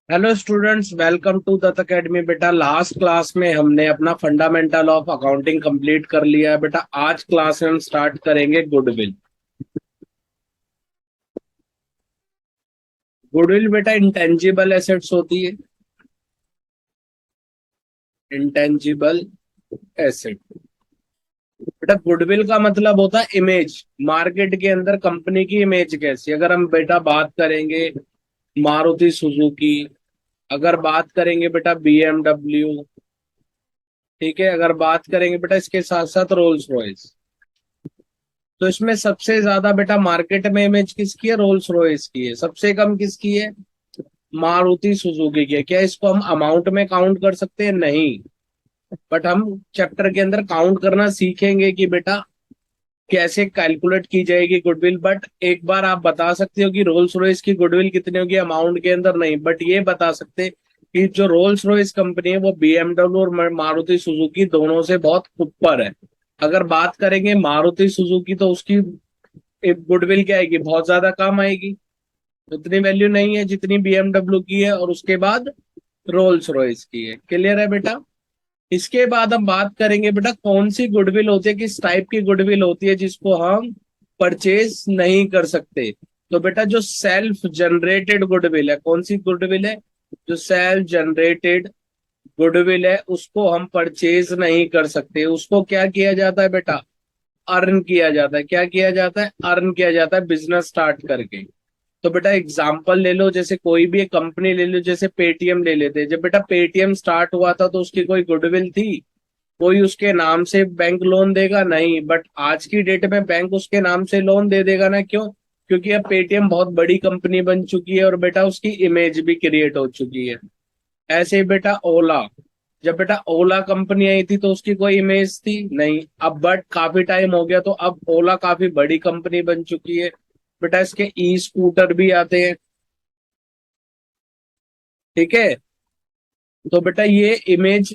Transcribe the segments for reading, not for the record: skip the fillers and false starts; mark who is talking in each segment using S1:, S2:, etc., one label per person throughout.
S1: Hello students, welcome to Dutt Academy. बेटा last class में हमने अपना फंडामेंटल ऑफ अकाउंटिंग कंप्लीट कर लिया है। बेटा आज क्लास में हम स्टार्ट करेंगे गुडविल। गुडविल बेटा इंटेंजिबल एसेट्स होती है। इंटेंजिबल एसेट बेटा, गुडविल का मतलब होता है इमेज। मार्केट के अंदर कंपनी की इमेज कैसी, अगर हम बेटा बात करेंगे मारुति सुजुकी, अगर बात करेंगे बेटा बीएमडब्ल्यू, ठीक है, अगर बात करेंगे बेटा इसके साथ साथ रोल्स रॉयस, तो इसमें सबसे ज्यादा बेटा मार्केट में इमेज किसकी है? रोल्स रॉयस की है। सबसे कम किसकी है? मारुति सुजुकी की है। क्या इसको हम अमाउंट में काउंट कर सकते हैं? नहीं। बट हम चैप्टर के अंदर काउंट करना सीखेंगे कि बेटा कैसे कैलकुलेट की जाएगी गुडविल। बट एक बार आप बता सकते हो कि रोल्स रॉयस की गुडविल कितनी होगी, अमाउंट के अंदर नहीं, बट ये बता सकते कि जो रोल्स रॉयस कंपनी है वो बीएमडब्ल्यू और मारुति सुजुकी दोनों से बहुत ऊपर है। अगर बात करेंगे मारुति सुजुकी तो उसकी गुडविल क्या आएगी? बहुत ज्यादा कम आएगी, उतनी वैल्यू नहीं है जितनी बीएमडब्ल्यू की है, और उसके बाद रोल्स रॉयस की है। क्लियर है बेटा? इसके बाद हम बात करेंगे बेटा कौन सी गुडविल होती है, किस टाइप की गुडविल होती है जिसको हम परचेज नहीं कर सकते। तो बेटा जो सेल्फ जनरेटेड गुडविल है, कौन सी गुडविल है? जो सेल्फ जनरेटेड गुडविल है उसको हम परचेज नहीं कर सकते। उसको क्या किया जाता है बेटा? अर्न किया जाता है। क्या किया जाता है? अर्न किया जाता है बिजनेस स्टार्ट करके। तो बेटा एग्जाम्पल ले लो, जैसे कोई भी एक कंपनी ले लो, जैसे पेटीएम ले लेते हैं। जब बेटा पेटीएम स्टार्ट हुआ था तो उसकी कोई गुडविल थी? कोई उसके नाम से बैंक लोन देगा? नहीं। बट आज की डेट में बैंक उसके नाम से लोन दे देगा ना, क्यों? क्योंकि अब पेटीएम बहुत बड़ी कंपनी बन चुकी है और बेटा उसकी इमेज भी क्रिएट हो चुकी है। ऐसे ही बेटा ओला, जब बेटा ओला कंपनी आई थी तो उसकी कोई इमेज थी? नहीं। अब बट काफी टाइम हो गया तो अब ओला काफी बड़ी कंपनी बन चुकी है। बेटा इसके ई स्कूटर भी आते हैं, ठीक है। तो बेटा ये इमेज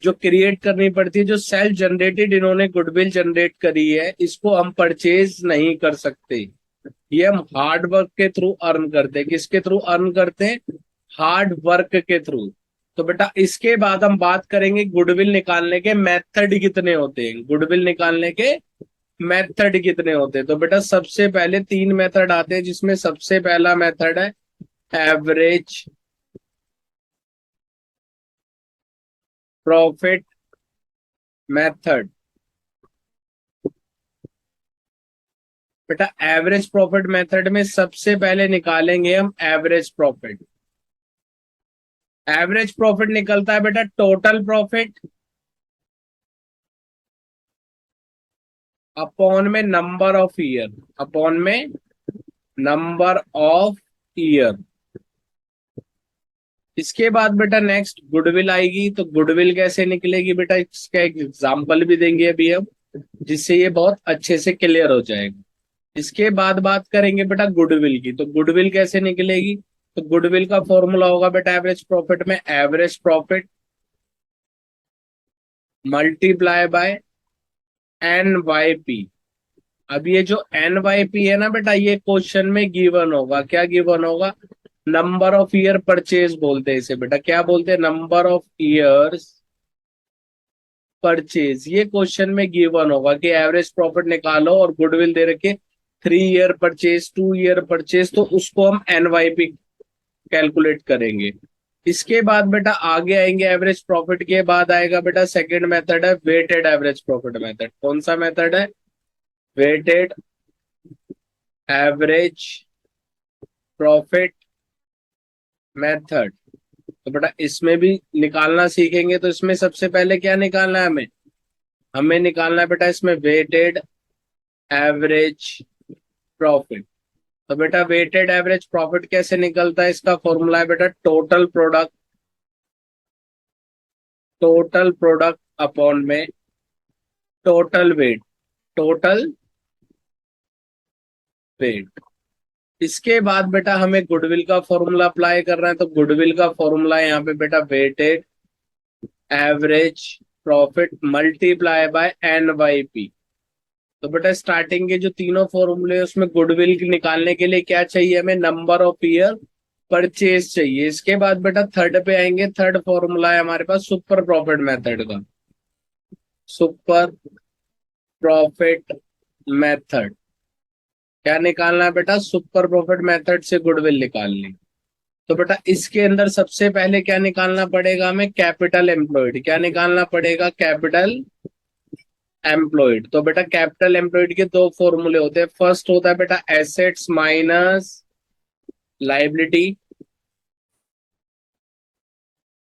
S1: जो क्रिएट करनी पड़ती है, जो सेल्फ जनरेटेड इन्होंने गुडविल जनरेट करी है, इसको हम परचेज नहीं कर सकते। ये हम हार्ड वर्क के थ्रू अर्न करते हैं। किसके थ्रू अर्न करते हैं? हार्ड वर्क के थ्रू। तो बेटा इसके बाद हम बात करेंगे गुडविल निकालने के मेथड कितने होते हैं। गुडविल निकालने के मेथड कितने होते हैं? तो बेटा सबसे पहले तीन मेथड आते हैं, जिसमें सबसे पहला मेथड है एवरेज प्रॉफिट मेथड। बेटा एवरेज प्रॉफिट मेथड में सबसे पहले निकालेंगे हम एवरेज प्रॉफिट। एवरेज प्रॉफिट निकलता है बेटा टोटल प्रॉफिट अपॉन में नंबर ऑफ ईयर, अपॉन में नंबर ऑफ ईयर। इसके बाद बेटा नेक्स्ट गुडविल आएगी। तो गुडविल कैसे निकलेगी बेटा, इसका एक एग्जांपल भी देंगे अभी हम, जिससे ये बहुत अच्छे से क्लियर हो जाएगा। इसके बाद बात करेंगे बेटा गुडविल की। तो गुडविल कैसे निकलेगी? तो गुडविल का फॉर्मूला होगा बेटा एवरेज प्रॉफिट में average profit multiply by N Y P. अब ये जो एन वाई पी है ना बेटा, ये क्वेश्चन में गिवन होगा। क्या गिवन होगा? नंबर ऑफ ईयर परचेज बोलते हैं इसे बेटा। क्या बोलते हैं? Number of years purchase. ये क्वेश्चन में गिवन होगा कि एवरेज प्रॉफिट निकालो और गुडविल दे रखे 3 ईयर परचेज, 2 ईयर परचेज, तो उसको हम एनवाईपी कैलकुलेट करेंगे। इसके बाद बेटा आगे आएंगे, एवरेज प्रॉफिट के बाद आएगा बेटा सेकंड मेथड है वेटेड एवरेज प्रॉफिट मेथड। कौन सा मेथड है? Weighted average profit method. तो बेटा इसमें भी निकालना सीखेंगे। तो इसमें सबसे पहले क्या निकालना है हमें? हमें निकालना है बेटा इसमें वेटेड एवरेज प्रॉफिट। तो बेटा वेटेड एवरेज प्रॉफिट कैसे निकलता है? इसका फॉर्मूला है बेटा total product, total product upon में टोटल वेट, टोटल वेट। इसके बाद बेटा हमें गुडविल का फॉर्मूला अप्लाई करना है। तो गुडविल का फॉर्मूला यहाँ पे बेटा weighted average profit multiply by N Y P. तो बेटा स्टार्टिंग के जो तीनों फॉर्मूले उसमें गुडविल निकालने के लिए क्या चाहिए हमें? नंबर ऑफ ईयर परचेज चाहिए। इसके बाद बेटा थर्ड पे आएंगे। थर्ड फॉर्मूला है हमारे पास सुपर प्रॉफिट मेथड का। सुपर प्रॉफिट मेथड क्या निकालना है बेटा? सुपर प्रॉफिट मेथड से गुडविल निकालनी। तो बेटा इसके अंदर सबसे पहले क्या निकालना पड़ेगा हमें? Capital employed. क्या निकालना पड़ेगा? Capital employed. तो बेटा कैपिटल एम्प्लॉयड के दो फॉर्मूले होते हैं। फर्स्ट होता है बेटा assets minus liability.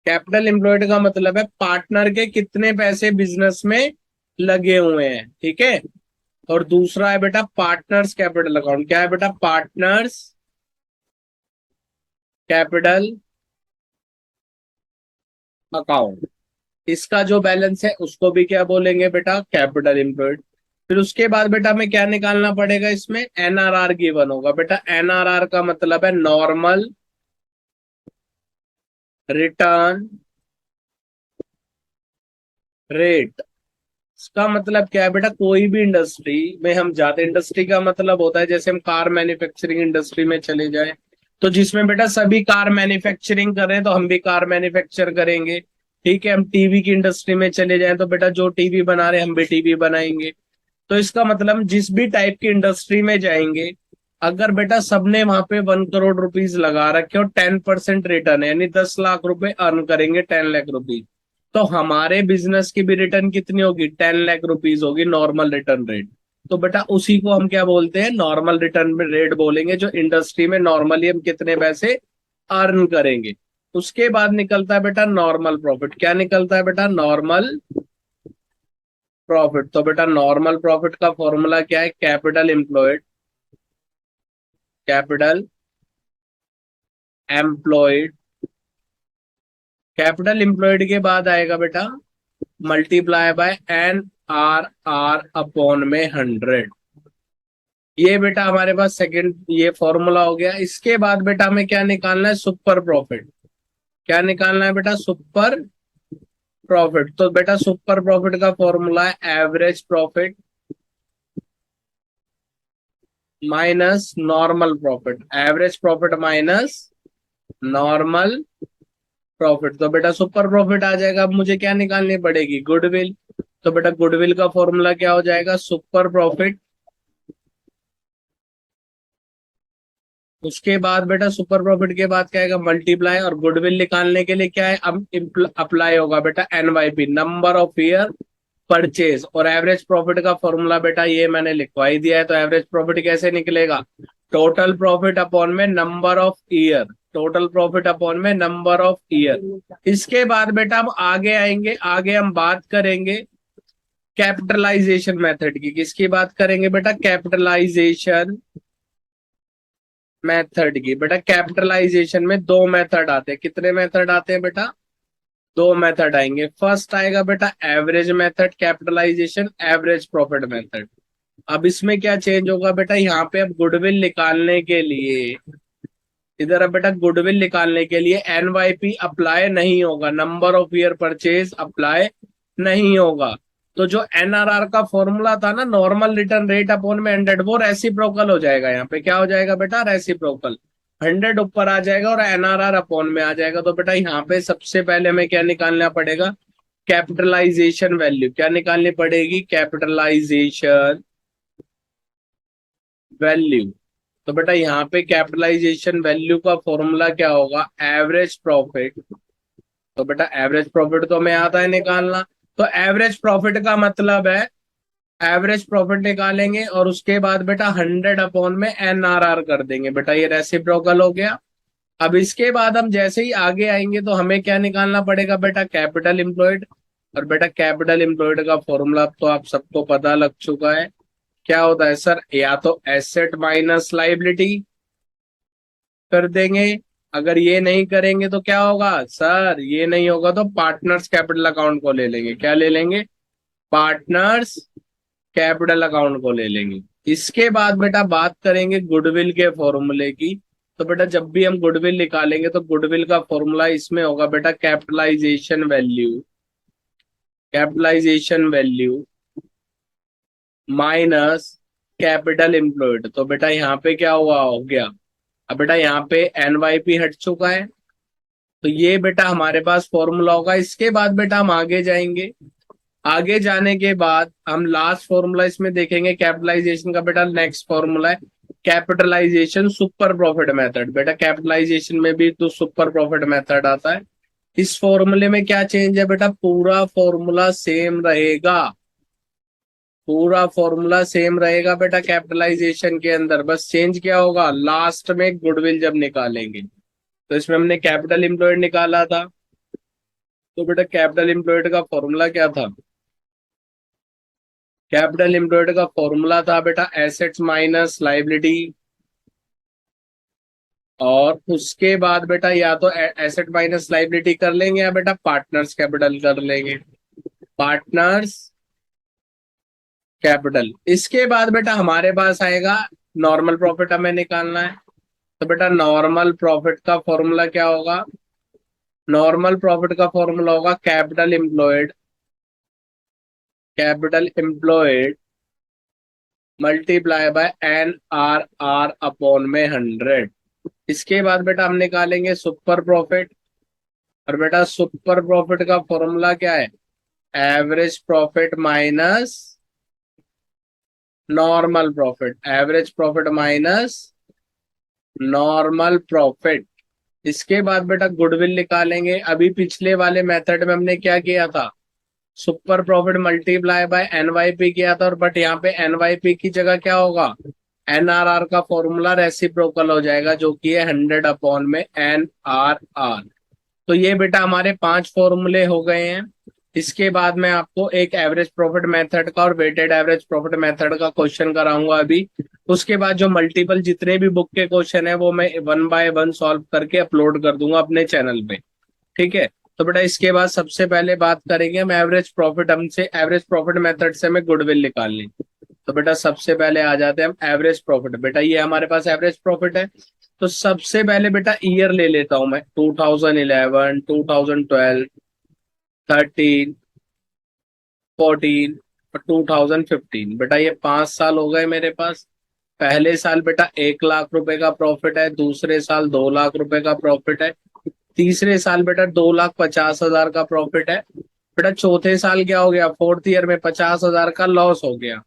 S1: Capital employed का मतलब है पार्टनर के कितने पैसे बिजनेस में लगे हुए हैं, ठीक है। और दूसरा है बेटा पार्टनर्स कैपिटल अकाउंट। क्या है बेटा? Partners capital account. इसका जो बैलेंस है उसको भी क्या बोलेंगे बेटा? Capital employed. फिर उसके बाद बेटा हमें क्या निकालना पड़ेगा? इसमें एनआरआर गिवन होगा। बेटा एनआरआर का मतलब है नॉर्मल रिटर्न रेट। इसका मतलब क्या है बेटा? कोई भी इंडस्ट्री में हम जाते, इंडस्ट्री का मतलब होता है जैसे हम कार मैन्युफैक्चरिंग इंडस्ट्री में चले जाए, तो जिसमें बेटा सभी कार मैन्युफैक्चरिंग कर रहे हैं तो हम भी कार मैन्युफैक्चर करेंगे, ठीक है। हम टीवी की इंडस्ट्री में चले जाएं तो बेटा जो टीवी बना रहे हैं हम भी टीवी बनाएंगे। तो इसका मतलब हम जिस भी टाइप की इंडस्ट्री में जाएंगे, अगर बेटा सबने वहां पे 1 करोड़ रुपीज लगा रखे और 10% रिटर्न है, यानी 10 लाख रुपए अर्न करेंगे, 10 लाख रुपीज, तो हमारे बिजनेस की भी रिटर्न कितनी होगी? 10 लाख रुपीज होगी, नॉर्मल रिटर्न रेट। तो बेटा उसी को हम क्या बोलते हैं? नॉर्मल रिटर्न रेट बोलेंगे, जो इंडस्ट्री में नॉर्मली हम कितने पैसे अर्न करेंगे। उसके बाद निकलता है बेटा नॉर्मल प्रॉफिट। क्या निकलता है बेटा? Normal profit. तो बेटा नॉर्मल प्रॉफिट का फॉर्मूला क्या है? Capital employed, capital employed. Capital employed के बाद आएगा बेटा multiply by N R R upon में 100। ये बेटा हमारे पास सेकंड ये फॉर्मूला हो गया। इसके बाद बेटा हमें क्या निकालना है? Super profit. क्या निकालना है बेटा? Super profit. तो बेटा सुपर प्रॉफिट का फॉर्मूला है average profit minus normal profit. Average profit minus normal profit. तो बेटा सुपर प्रॉफिट आ जाएगा। अब मुझे क्या निकालनी पड़ेगी? गुडविल। तो बेटा गुडविल का फॉर्मूला क्या हो जाएगा? Super profit. उसके बाद बेटा सुपर प्रॉफिट के बाद क्या आएगा? मल्टीप्लाई। और गुडविल निकालने के लिए क्या है? अब अप्लाई होगा बेटा NYP, number of year purchase. और एवरेज प्रॉफिट का फॉर्मूला बेटा ये मैंने लिखवा ही दिया है। तो एवरेज प्रॉफिट कैसे निकलेगा? टोटल प्रॉफिट अपॉन में number of year. Total profit upon में नंबर ऑफ ईयर। इसके बाद बेटा हम आगे आएंगे। आगे हम बात करेंगे कैपिटलाइजेशन मेथड की। किसकी बात करेंगे बेटा? कैपिटलाइजेशन मेथड की। बेटा कैपिटलाइजेशन में दो मेथड आते हैं। कितने मेथड आते हैं बेटा? दो मेथड आएंगे। फर्स्ट आएगा बेटा average method capitalisation, average profit method. अब इसमें क्या चेंज होगा बेटा? यहाँ पे अब गुडविल निकालने के लिए, इधर अब बेटा गुडविल निकालने के लिए एनवाईपी अप्लाई नहीं होगा, number of year purchase apply नहीं होगा। तो जो एनआरआर का फॉर्मूला था ना, नॉर्मल रिटर्न रेट अपॉन में 100, वो रेसिप्रोकल हो जाएगा। यहाँ पे क्या हो जाएगा बेटा? रेसिप्रोकल। 100 ऊपर आ जाएगा और एनआरआर अपॉन में आ जाएगा। तो बेटा यहाँ पे सबसे पहले हमें क्या निकालना पड़ेगा? Capitalisation value. क्या निकालनी पड़ेगी? Capitalisation value. तो बेटा यहाँ पे कैपिटलाइजेशन वैल्यू का फॉर्मूला क्या होगा? Average profit. तो बेटा एवरेज प्रॉफिट तो हमें आता है निकालना। तो एवरेज प्रॉफिट का मतलब है एवरेज प्रॉफिट निकालेंगे और उसके बाद बेटा 100 अपॉन में एनआरआर कर देंगे। बेटा ये रेसिप्रोकल हो गया। अब इसके बाद हम जैसे ही आगे आएंगे तो हमें क्या निकालना पड़ेगा बेटा? Capital employed. और बेटा कैपिटल एम्प्लॉयड का फॉर्मूला तो आप सबको पता लग चुका है। क्या होता है सर? या तो एसेट माइनस लाइबिलिटी कर देंगे। अगर ये नहीं करेंगे तो क्या होगा सर? ये नहीं होगा तो पार्टनर्स कैपिटल अकाउंट को ले लेंगे। क्या ले लेंगे? पार्टनर्स कैपिटल अकाउंट को ले लेंगे। इसके बाद बेटा बात करेंगे गुडविल के फॉर्मूले की। तो बेटा जब भी हम गुडविल निकालेंगे तो गुडविल का फॉर्मूला इसमें होगा बेटा capitalisation value, capitalisation value minus capital employed. तो बेटा यहाँ पे क्या हुआ हो गया? अब बेटा यहाँ पे NYP हट चुका है, तो ये बेटा हमारे पास फॉर्मूला होगा। इसके बाद बेटा हम आगे जाएंगे, आगे जाने के बाद हम लास्ट फॉर्मूला इसमें देखेंगे कैपिटलाइजेशन का। बेटा नेक्स्ट फॉर्मूला है कैपिटलाइजेशन सुपर प्रॉफिट मेथड। बेटा कैपिटलाइजेशन में भी तो सुपर प्रॉफिट मेथड आता है। इस फॉर्मूले में क्या चेंज है बेटा, पूरा फॉर्मूला सेम रहेगा, पूरा फॉर्मूला सेम रहेगा बेटा कैपिटलाइजेशन के अंदर। बस चेंज क्या होगा, लास्ट में गुडविल जब निकालेंगे, तो इसमें हमने कैपिटल एम्प्लॉयड निकाला था, तो बेटा कैपिटल एम्प्लॉयड का फॉर्मूला क्या था, कैपिटल एम्प्लॉयड का फॉर्मूला था बेटा एसेट्स माइनस लाइबिलिटी। और उसके बाद बेटा या तो एसेट माइनस लाइबिलिटी कर लेंगे या बेटा पार्टनर्स कैपिटल कर लेंगे, पार्टनर्स कैपिटल। इसके बाद बेटा हमारे पास आएगा नॉर्मल प्रॉफिट हमें निकालना है। तो बेटा नॉर्मल प्रॉफिट का फॉर्मूला क्या होगा, नॉर्मल प्रॉफिट का फॉर्मूला होगा capital employed multiply by NRR upon में 100। इसके बाद बेटा हम निकालेंगे सुपर प्रॉफिट, और बेटा सुपर प्रॉफिट का फॉर्मूला क्या है, average profit minus normal profit, average profit minus normal profit. इसके बाद बेटा गुडविल निकालेंगे। अभी पिछले वाले मेथड में हमने क्या किया था, super profit multiply by NYP किया था, और बट यहाँ पे NYP की जगह क्या होगा, NRR का फॉर्मूला रेसिप्रोकल हो जाएगा, जो कि है 100 अपॉन में NRR। तो ये बेटा हमारे 5 फॉर्मूले हो गए हैं। इसके बाद मैं आपको एक एवरेज प्रॉफिट मेथड का और वेटेड एवरेज प्रॉफिट मेथड का क्वेश्चन कराऊंगा अभी। उसके बाद जो मल्टीपल जितने भी बुक के क्वेश्चन है वो मैं 1 बाय 1 सॉल्व करके अपलोड कर दूंगा अपने चैनल पे, ठीक है। तो बेटा इसके बाद सबसे पहले बात करेंगे हम एवरेज प्रॉफिट, हमसे एवरेज प्रॉफिट मेथड से हमें गुडविल निकालनी। तो बेटा सबसे पहले आ जाते हैं हम एवरेज प्रॉफिट। बेटा ये हमारे पास एवरेज प्रॉफिट है, तो सबसे पहले बेटा ईयर ले लेता हूं मैं, 2011, 2012, 13, 14 और 2015। बेटा ये 5 साल हो गए मेरे पास। पहले साल बेटा 1 लाख रुपए का प्रॉफिट है, दूसरे साल 2 लाख रुपए का प्रॉफिट है, तीसरे साल बेटा 2,50,000 का प्रॉफिट है। बेटा चौथे साल क्या हो गया, फोर्थ ईयर में 50,000 का लॉस हो गया।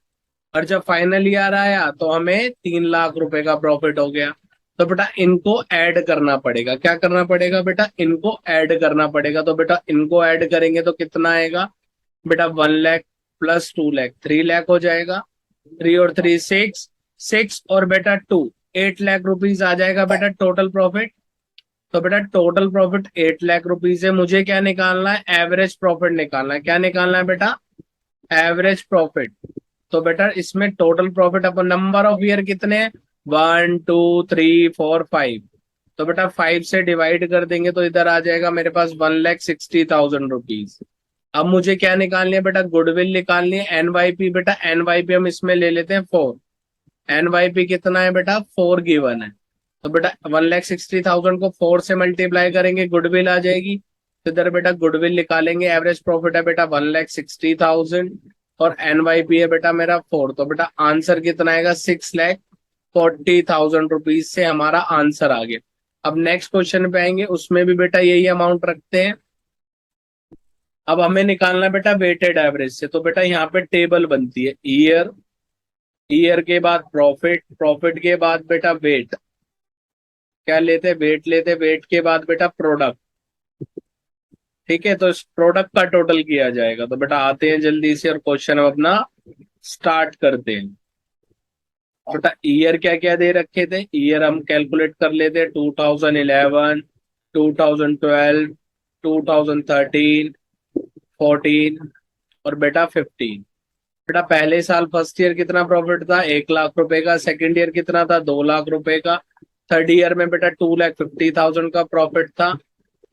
S1: और जब फाइनल ईयर आया तो हमें 3 लाख रुपए का प्रॉफिट हो गया। तो बेटा इनको ऐड करना पड़ेगा, क्या करना पड़ेगा बेटा, इनको ऐड करना पड़ेगा। तो बेटा इनको ऐड करेंगे तो कितना आएगा बेटा, 1 लाख प्लस 2 लाख 3 लाख हो जाएगा। 3 और 3 6, 6 और बेटा 2 8 लाख रुपीज आ जाएगा बेटा टोटल प्रॉफिट। तो बेटा टोटल प्रॉफिट 8 लाख रुपीज है। मुझे क्या निकालना है, एवरेज प्रॉफिट निकालना है। क्या निकालना है बेटा, एवरेज प्रॉफिट। तो बेटा इसमें total profit upon number of year कितने हैं, 1 2 3 4 5। तो बेटा 5 से डिवाइड कर देंगे तो इधर आ जाएगा मेरे पास 1,60,000 रुपीज। अब मुझे क्या निकालनी है बेटा, गुडविल निकालनी है। NYP बेटा NYP हम इसमें ले लेते हैं 4। NYP कितना है बेटा, 4 गिवन है। तो बेटा 1,60,000 को 4 से मल्टीप्लाई करेंगे, गुडविल आ जाएगी। तो इधर बेटा गुडविल निकालेंगे, एवरेज प्रॉफिट है बेटा 1,60,000 और NYP है बेटा मेरा 4। तो बेटा आंसर कितना आएगा, 6,40,000 रुपीज से हमारा आंसर आ गया। अब नेक्स्ट क्वेश्चन पे आएंगे, उसमें भी बेटा यही अमाउंट रखते हैं। अब हमें निकालना है बेटा वेटेड एवरेज से। तो बेटा यहाँ पे टेबल बनती है, ईयर, ईयर के बाद प्रॉफिट, प्रॉफिट के बाद बेटा वेट, क्या लेते हैं, वेट लेते हैं, वेट के बाद बेटा प्रोडक्ट, ठीक है। तो इस प्रोडक्ट का टोटल किया जाएगा। तो बेटा आते हैं जल्दी से और क्वेश्चन हम अपना स्टार्ट करते हैं। बेटा ईयर क्या क्या दे रखे थे, ईयर हम कैलकुलेट कर लेते हैं, 2011, 2012, 2013, 14 और बेटा 15। बेटा पहले साल फर्स्ट ईयर कितना प्रॉफिट था, 1 लाख रुपए का। सेकंड ईयर कितना था, 2 लाख रुपए का। थर्ड ईयर में बेटा 2,50,000 का प्रॉफिट था।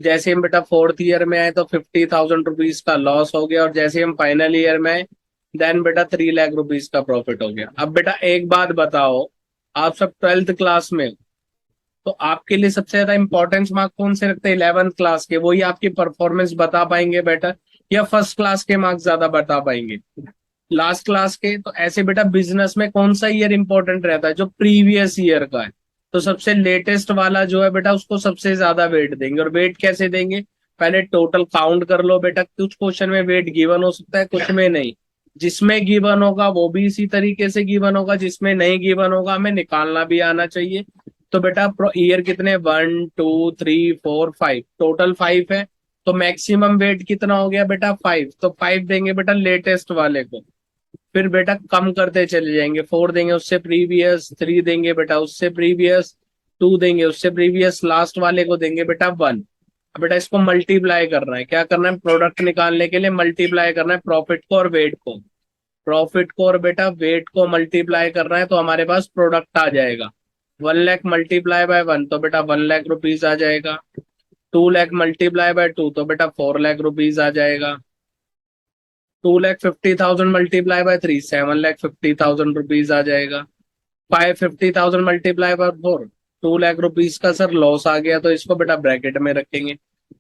S1: जैसे हम बेटा फोर्थ ईयर में आए तो 50,000 रुपीज का लॉस हो गया, और जैसे हम फाइनल ईयर में आए देन बेटा 3 लाख रुपीज का प्रॉफिट हो गया। अब बेटा एक बात बताओ, आप सब 12th क्लास में हो, तो आपके लिए सबसे ज्यादा इंपॉर्टेंस मार्क कौन से रखते हैं, 11th क्लास के, वही आपकी परफॉर्मेंस बता पाएंगे बेटा, या फर्स्ट क्लास के मार्क्स ज्यादा बता पाएंगे, लास्ट क्लास के। तो ऐसे बेटा बिजनेस में कौन सा ईयर इंपॉर्टेंट रहता है, जो प्रीवियस ईयर का है। तो सबसे लेटेस्ट वाला जो है बेटा उसको सबसे ज्यादा वेट देंगे। और वेट कैसे देंगे, पहले टोटल काउंट कर लो बेटा। कुछ क्वेश्चन में वेट गिवन हो सकता है, कुछ में नहीं। जिसमें गिवन होगा वो भी इसी तरीके से गिवन होगा, जिसमें नहीं गिवन होगा हमें निकालना भी आना चाहिए। तो बेटा ईयर कितने, 1 2 3 4 5, टोटल 5 है। तो मैक्सिमम वेट कितना हो गया बेटा, 5। तो 5 देंगे बेटा लेटेस्ट वाले को। फिर बेटा कम करते चले जाएंगे, 4 देंगे उससे प्रीवियस, 3 देंगे बेटा उससे प्रीवियस, 2 देंगे उससे प्रीवियस, लास्ट वाले को देंगे बेटा 1। अब बेटा इसको मल्टीप्लाई करना है, क्या करना है, प्रोडक्ट निकालने के लिए मल्टीप्लाई करना है प्रॉफिट को और वेट को। प्रॉफिट को और बेटा वेट को मल्टीप्लाई करना है तो हमारे पास प्रोडक्ट आ जाएगा। 1 लाख मल्टीप्लाई बाय 1 तो बेटा 1 लाख रुपीज आ जाएगा। 2 लाख मल्टीप्लाई बाय 2 तो बेटा 4 लाख रुपीज आ जाएगा। 2,50,000 मल्टीप्लाई बाय 3 7,50,000 रुपीज आ जाएगा। 550,000 मल्टीप्लाई बाय 4 2 लाख रुपीज का सर लॉस आ गया, तो इसको बेटा ब्रैकेट में रखेंगे।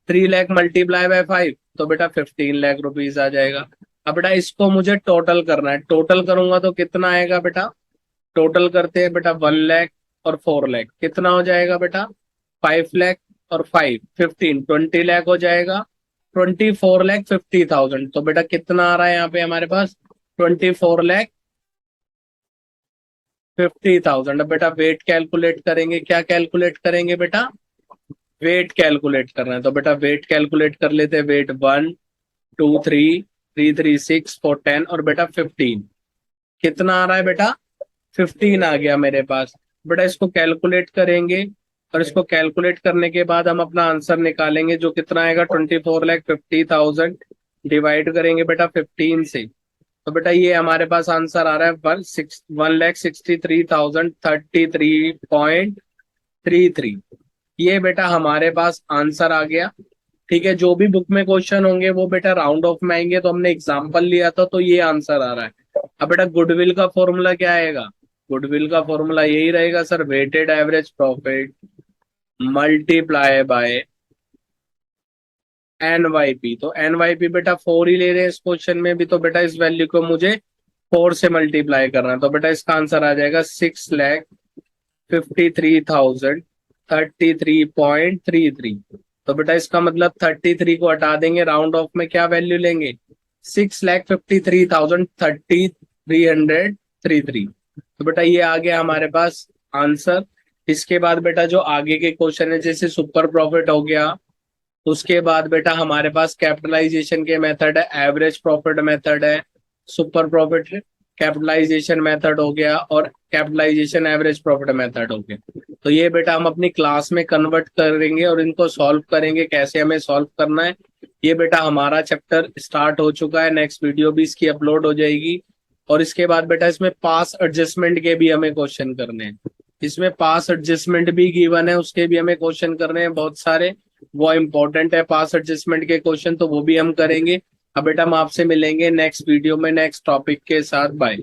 S1: 3 लाख मल्टीप्लाई बाय 5 तो बेटा 15 लाख रुपीज आ जाएगा। अब बेटा इसको मुझे टोटल करना है, टोटल करूंगा तो कितना आएगा बेटा, टोटल करते हैं बेटा 1 लाख और 4 लाख, कितना हो जाएगा बेटा, 5 लाख और 5 15 20 लाख हो जाएगा। 24,50,000, तो बेटा कितना आ रहा है यहाँ पे हमारे पास, 24,50,000। अब बेटा वेट कैलकुलेट करेंगे, क्या कैलकुलेट करेंगे बेटा, वेट कैलकुलेट करना है। तो बेटा वेट कैलकुलेट कर लेते हैं, वेट 1 2 3 3 3 6 4 10 और बेटा 15, कितना आ रहा है बेटा, 15 आ गया मेरे पास। बेटा इसको कैलकुलेट करेंगे और इसको कैलकुलेट करने के बाद हम अपना आंसर निकालेंगे, जो कितना आएगा, 24,50,000 डिवाइड करेंगे बेटा 15 से। तो बेटा ये हमारे पास आंसर आ रहा है 1,63,033.33। ये बेटा हमारे पास आंसर आ गया। ठीक है, जो भी बुक में क्वेश्चन होंगे वो बेटा राउंड ऑफ में आएंगे, तो हमने एग्जाम्पल लिया था तो ये आंसर आ रहा है। अब बेटा गुडविल का फॉर्मूला क्या आएगा, गुडविल का फॉर्मूला यही रहेगा sir, weighted average profit multiply by NYP। तो NYP बेटा 4 ही ले रहे हैं इस क्वेश्चन में भी, तो बेटा इस वैल्यू को मुझे 4 से मल्टीप्लाई करना है। तो बेटा इसका आंसर आ जाएगा 6,53,033.33। तो बेटा इसका मतलब 33 को हटा देंगे, राउंड ऑफ में क्या वैल्यू लेंगे, 6,53,033. तो बेटा ये आ गया हमारे पास आंसर। इसके बाद बेटा जो आगे के क्वेश्चन है, जैसे सुपर प्रॉफिट हो गया, उसके बाद बेटा हमारे पास कैपिटलाइजेशन के मेथड है, एवरेज प्रॉफिट मेथड है, सुपर प्रॉफिट कैपिटलाइजेशन मेथड हो गया, और कैपिटलाइजेशन एवरेज प्रॉफिट मेथड हो गया। तो ये बेटा हम अपनी क्लास में कन्वर्ट करेंगे और इनको सॉल्व करेंगे, कैसे हमें सॉल्व करना है। ये बेटा हमारा चैप्टर स्टार्ट हो चुका है, नेक्स्ट वीडियो भी इसकी अपलोड हो जाएगी। और इसके बाद बेटा इसमें पास एडजस्टमेंट के भी हमें क्वेश्चन करने हैं, इसमें पास एडजस्टमेंट भी गिवन है, उसके भी हमें क्वेश्चन करने हैं बहुत सारे, वो इम्पोर्टेंट है पास एडजस्टमेंट के क्वेश्चन, तो वो भी हम करेंगे। अब बेटा हम आपसे मिलेंगे नेक्स्ट वीडियो में नेक्स्ट टॉपिक के साथ, बाय।